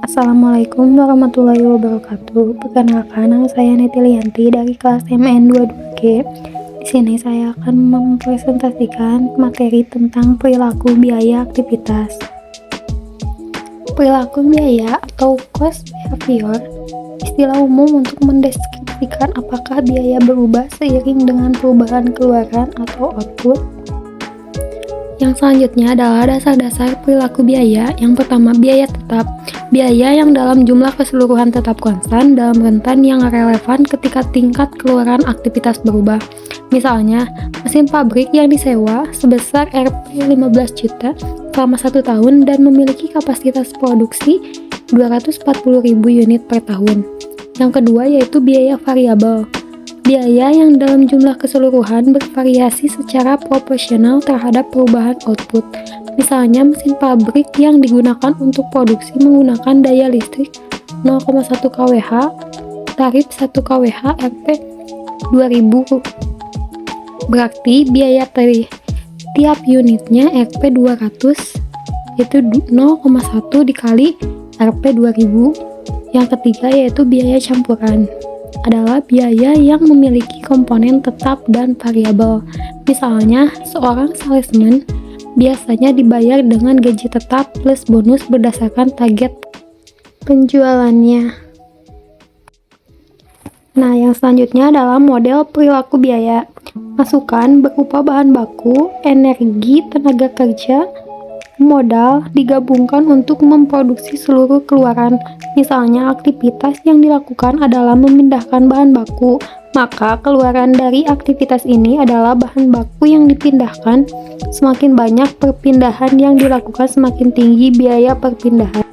Assalamualaikum warahmatullahi wabarakatuh. Perkenalkan, nama saya Neti Lianti dari kelas MN22G. Di sini saya akan mempresentasikan materi tentang perilaku biaya aktivitas. Perilaku biaya atau cost behavior, istilah umum untuk mendeskripsikan apakah biaya berubah seiring dengan perubahan keluaran atau output. Yang selanjutnya adalah dasar-dasar perilaku biaya. Yang pertama, biaya tetap. Biaya yang dalam jumlah keseluruhan tetap konstan dalam rentan yang relevan ketika tingkat keluaran aktivitas berubah. Misalnya, mesin pabrik yang disewa sebesar Rp 15 juta selama 1 tahun dan memiliki kapasitas produksi 240.000 unit per tahun. Yang kedua yaitu biaya variabel. Biaya yang dalam jumlah keseluruhan bervariasi secara proporsional terhadap perubahan output. Misalnya, mesin pabrik yang digunakan untuk produksi menggunakan daya listrik 0,1 kWh, tarif 1 kWh Rp 2.000. Berarti biaya tiap unitnya Rp 200, yaitu 0,1 dikali Rp 2.000. Yang ketiga yaitu biaya campuran. Adalah biaya yang memiliki komponen tetap dan variabel. Misalnya, seorang salesman biasanya dibayar dengan gaji tetap plus bonus berdasarkan target penjualannya. Nah, yang selanjutnya adalah model perilaku biaya. Masukan berupa bahan baku, energi, tenaga kerja, modal digabungkan untuk memproduksi seluruh keluaran. Misalnya, aktivitas yang dilakukan adalah memindahkan bahan baku, maka keluaran dari aktivitas ini adalah bahan baku yang dipindahkan. Semakin banyak perpindahan yang dilakukan, semakin tinggi biaya perpindahan.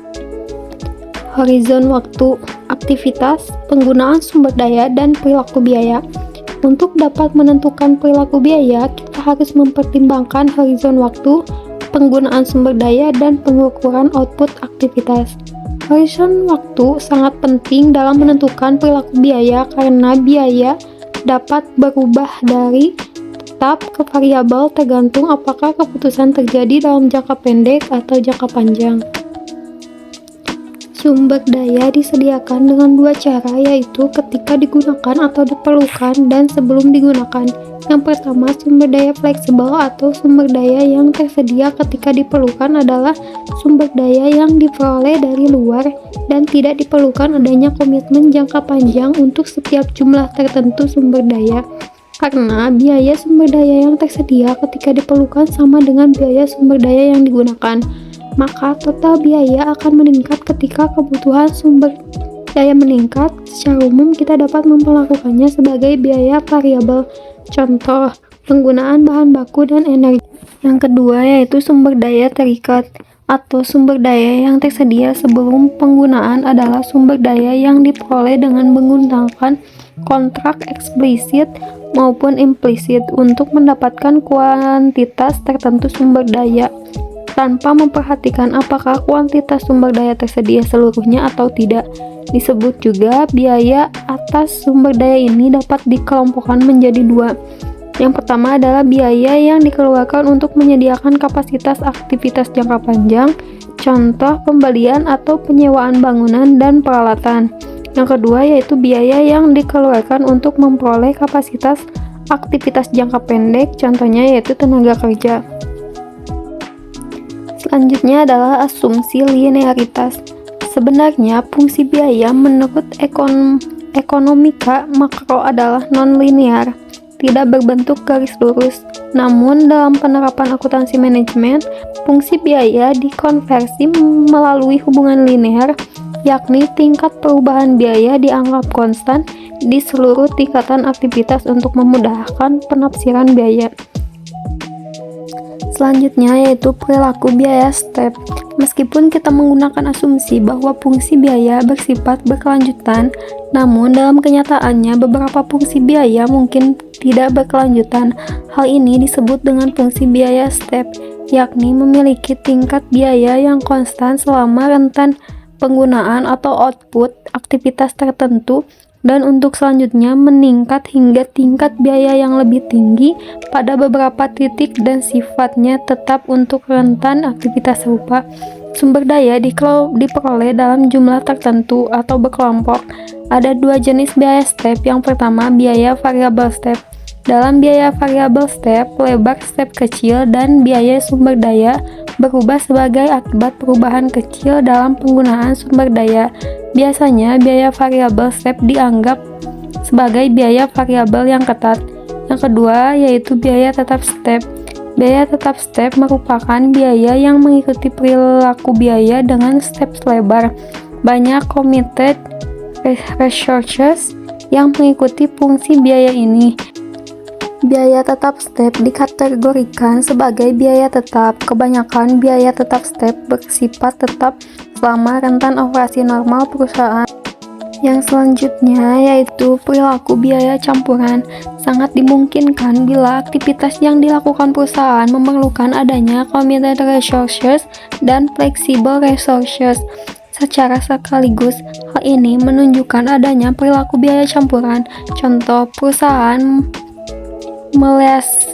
Horizon waktu, aktivitas, penggunaan sumber daya, dan perilaku biaya. Untuk dapat menentukan perilaku biaya, kita harus mempertimbangkan horizon waktu, penggunaan sumber daya, dan pengukuran output aktivitas. Horizon waktu sangat penting dalam menentukan perilaku biaya karena biaya dapat berubah dari tetap ke variabel tergantung apakah keputusan terjadi dalam jangka pendek atau jangka panjang. Sumber daya disediakan dengan dua cara, yaitu ketika digunakan atau diperlukan dan sebelum digunakan. Yang pertama, sumber daya fleksibel atau sumber daya yang tersedia ketika diperlukan adalah sumber daya yang diperoleh dari luar dan tidak diperlukan adanya komitmen jangka panjang untuk setiap jumlah tertentu sumber daya. Karena biaya sumber daya yang tersedia ketika diperlukan sama dengan biaya sumber daya yang digunakan, maka total biaya akan meningkat ketika kebutuhan sumber daya meningkat. Secara umum kita dapat memperlakukannya sebagai biaya variabel. Contoh, penggunaan bahan baku dan energi. Yang kedua yaitu sumber daya terikat atau sumber daya yang tersedia sebelum penggunaan adalah sumber daya yang diperoleh dengan menggunakan kontrak eksplisit maupun implisit untuk mendapatkan kuantitas tertentu sumber daya tanpa memperhatikan apakah kuantitas sumber daya tersedia seluruhnya atau tidak. Disebut juga biaya atas sumber daya ini dapat dikelompokkan menjadi dua. Yang pertama adalah biaya yang dikeluarkan untuk menyediakan kapasitas aktivitas jangka panjang, contoh pembelian atau penyewaan bangunan dan peralatan. Yang kedua yaitu biaya yang dikeluarkan untuk memperoleh kapasitas aktivitas jangka pendek, contohnya yaitu tenaga kerja. Selanjutnya adalah asumsi linearitas. Sebenarnya fungsi biaya menurut ekonomika makro adalah non-linear, tidak berbentuk garis lurus. Namun dalam penerapan akuntansi manajemen, fungsi biaya dikonversi melalui hubungan linear, yakni tingkat perubahan biaya dianggap konstan di seluruh tingkatan aktivitas untuk memudahkan penafsiran biaya. Selanjutnya yaitu perilaku biaya step. Meskipun kita menggunakan asumsi bahwa fungsi biaya bersifat berkelanjutan, namun dalam kenyataannya beberapa fungsi biaya mungkin tidak berkelanjutan. Hal ini disebut dengan fungsi biaya step, yakni memiliki tingkat biaya yang konstan selama rentan penggunaan atau output aktivitas tertentu dan untuk selanjutnya meningkat hingga tingkat biaya yang lebih tinggi pada beberapa titik dan sifatnya tetap untuk rentan aktivitas serupa. Sumber daya diperoleh dalam jumlah tertentu atau berkelompok. Ada dua jenis biaya step. Yang pertama, biaya variabel step. Dalam biaya variabel step, lebar step kecil dan biaya sumber daya berubah sebagai akibat perubahan kecil dalam penggunaan sumber daya. Biasanya, biaya variabel step dianggap sebagai biaya variabel yang ketat. Yang kedua, yaitu biaya tetap step. Biaya tetap step merupakan biaya yang mengikuti perilaku biaya dengan step lebar. Banyak committed resources yang mengikuti fungsi biaya ini. Biaya tetap step dikategorikan sebagai biaya tetap. Kebanyakan biaya tetap step bersifat tetap selama rentan operasi normal perusahaan. Yang selanjutnya yaitu perilaku biaya campuran. Sangat dimungkinkan bila aktivitas yang dilakukan perusahaan memerlukan adanya committed resources dan flexible resources secara sekaligus. Hal ini menunjukkan adanya perilaku biaya campuran. Contoh, perusahaan meles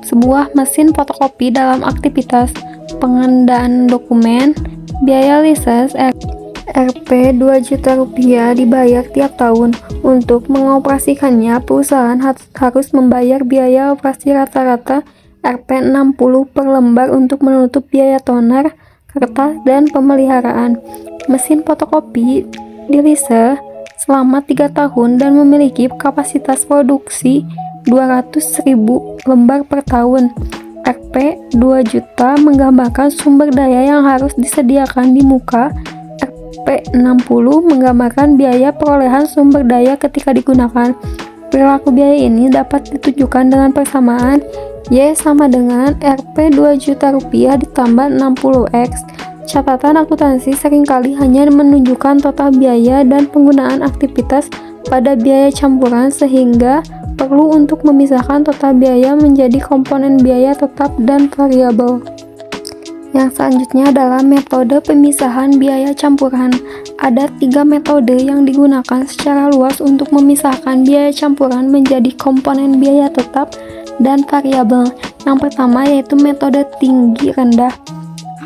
sebuah mesin fotokopi dalam aktivitas pengadaan dokumen. Biaya lisensi Rp 2 juta rupiah dibayar tiap tahun. Untuk mengoperasikannya, perusahaan harus membayar biaya operasi rata-rata Rp 60 per lembar untuk menutup biaya toner, kertas, dan pemeliharaan. Mesin fotokopi dilise selama 3 tahun dan memiliki kapasitas produksi 200.000 lembar per tahun. Rp 2 juta menggambarkan sumber daya yang harus disediakan di muka. Rp 60 menggambarkan biaya perolehan sumber daya ketika digunakan. Perilaku biaya ini dapat ditunjukkan dengan persamaan Y sama dengan Rp 2 juta rupiah ditambah 60X. Catatan akuntansi seringkali hanya menunjukkan total biaya dan penggunaan aktivitas pada biaya campuran, sehingga perlu untuk memisahkan total biaya menjadi komponen biaya tetap dan variabel. Yang selanjutnya adalah metode pemisahan biaya campuran. Ada 3 metode yang digunakan secara luas untuk memisahkan biaya campuran menjadi komponen biaya tetap dan variabel. Yang pertama yaitu metode tinggi rendah,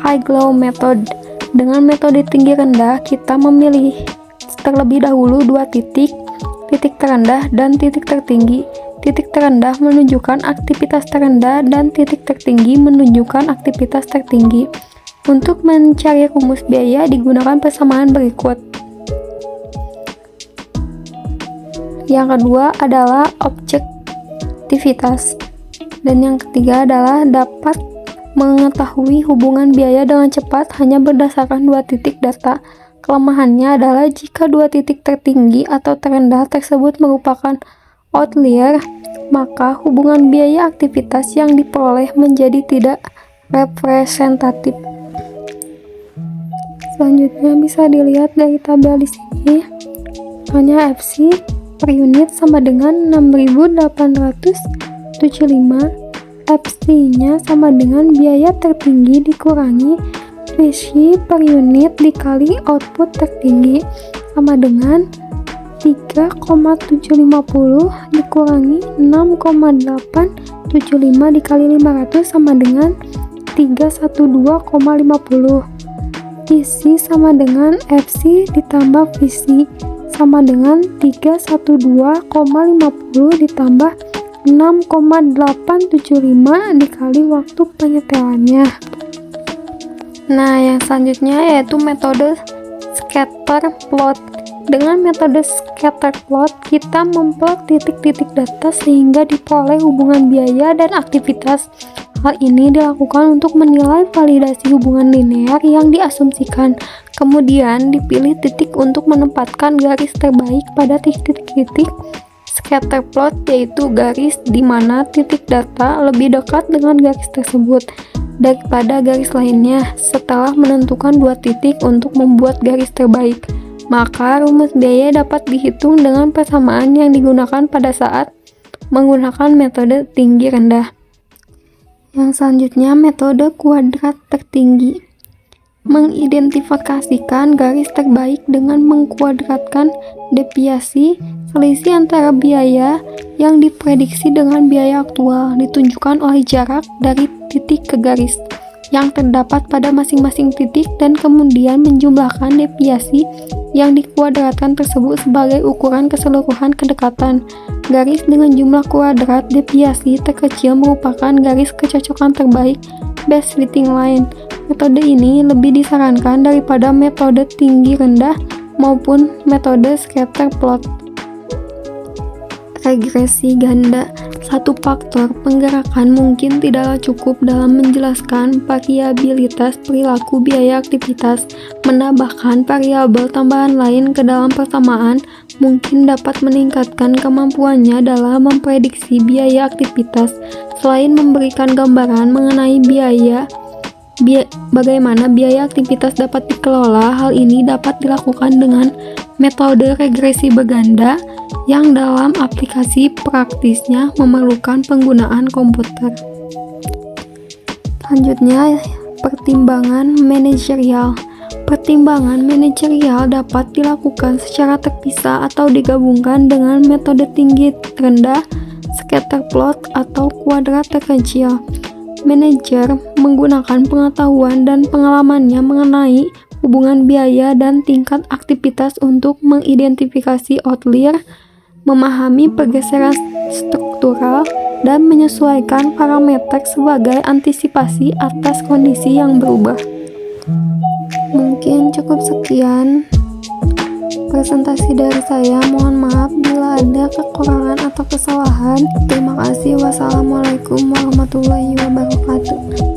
high-low method. Dengan metode tinggi rendah, kita memilih terlebih dahulu 2 titik terendah dan titik tertinggi. Titik terendah menunjukkan aktivitas terendah dan titik tertinggi menunjukkan aktivitas tertinggi. Untuk mencari rumus biaya digunakan persamaan berikut. Yang kedua adalah objektivitas. Dan yang ketiga adalah dapat mengetahui hubungan biaya dengan cepat hanya berdasarkan 2 titik data. Kelemahannya adalah jika 2 titik tertinggi atau terendah tersebut merupakan outlier, maka hubungan biaya aktivitas yang diperoleh menjadi tidak representatif. Selanjutnya bisa dilihat dari tabel di sini. Hanya FC per unit sama dengan 6.875. FC-nya sama dengan biaya tertinggi dikurangi PC per unit dikali output tertinggi sama dengan 3,750 dikurangi 6,875 dikali 500 sama dengan 312,50. PC sama dengan FC ditambah VC sama dengan 312,50 ditambah 6,875 dikali waktu penyetelannya. Nah, yang selanjutnya yaitu metode scatter plot. Dengan metode scatter plot, kita memplot titik-titik data sehingga diperoleh hubungan biaya dan aktivitas. Hal ini dilakukan untuk menilai validasi hubungan linear yang diasumsikan. Kemudian dipilih titik untuk menempatkan garis terbaik pada titik-titik scatter plot, yaitu garis di mana titik data lebih dekat dengan garis tersebut daripada garis lainnya. Setelah menentukan 2 titik untuk membuat garis terbaik, maka rumus biaya dapat dihitung dengan persamaan yang digunakan pada saat menggunakan metode tinggi rendah. Yang selanjutnya metode kuadrat tertinggi. mengidentifikasikan garis terbaik dengan mengkuadratkan deviasi selisih antara biaya yang diprediksi dengan biaya aktual, ditunjukkan oleh jarak dari titik ke garis yang terdapat pada masing-masing titik dan kemudian menjumlahkan deviasi yang dikuadratkan tersebut sebagai ukuran keseluruhan kedekatan. Garis dengan jumlah kuadrat deviasi terkecil merupakan garis kecocokan terbaik, best fitting line. Metode ini lebih disarankan daripada metode tinggi rendah maupun metode scatter plot. Regresi ganda. Satu faktor penggerakan mungkin tidaklah cukup dalam menjelaskan variabilitas perilaku biaya aktivitas. Menambahkan variabel tambahan lain ke dalam persamaan mungkin dapat meningkatkan kemampuannya dalam memprediksi biaya aktivitas. Selain memberikan gambaran mengenai bagaimana biaya aktivitas dapat dikelola, hal ini dapat dilakukan dengan metode regresi berganda yang dalam aplikasi praktisnya memerlukan penggunaan komputer. Selanjutnya, pertimbangan manajerial. Pertimbangan manajerial dapat dilakukan secara terpisah atau digabungkan dengan metode tinggi rendah, scatter plot, atau kuadrat terkecil. Manajer menggunakan pengetahuan dan pengalamannya mengenai hubungan biaya dan tingkat aktivitas untuk mengidentifikasi outlier, memahami pergeseran struktural, dan menyesuaikan parameter sebagai antisipasi atas kondisi yang berubah. Mungkin cukup sekian presentasi dari saya. Mohon maaf bila ada kekurangan atau kesalahan. Terima kasih. Wassalamualaikum warahmatullahi wabarakatuh.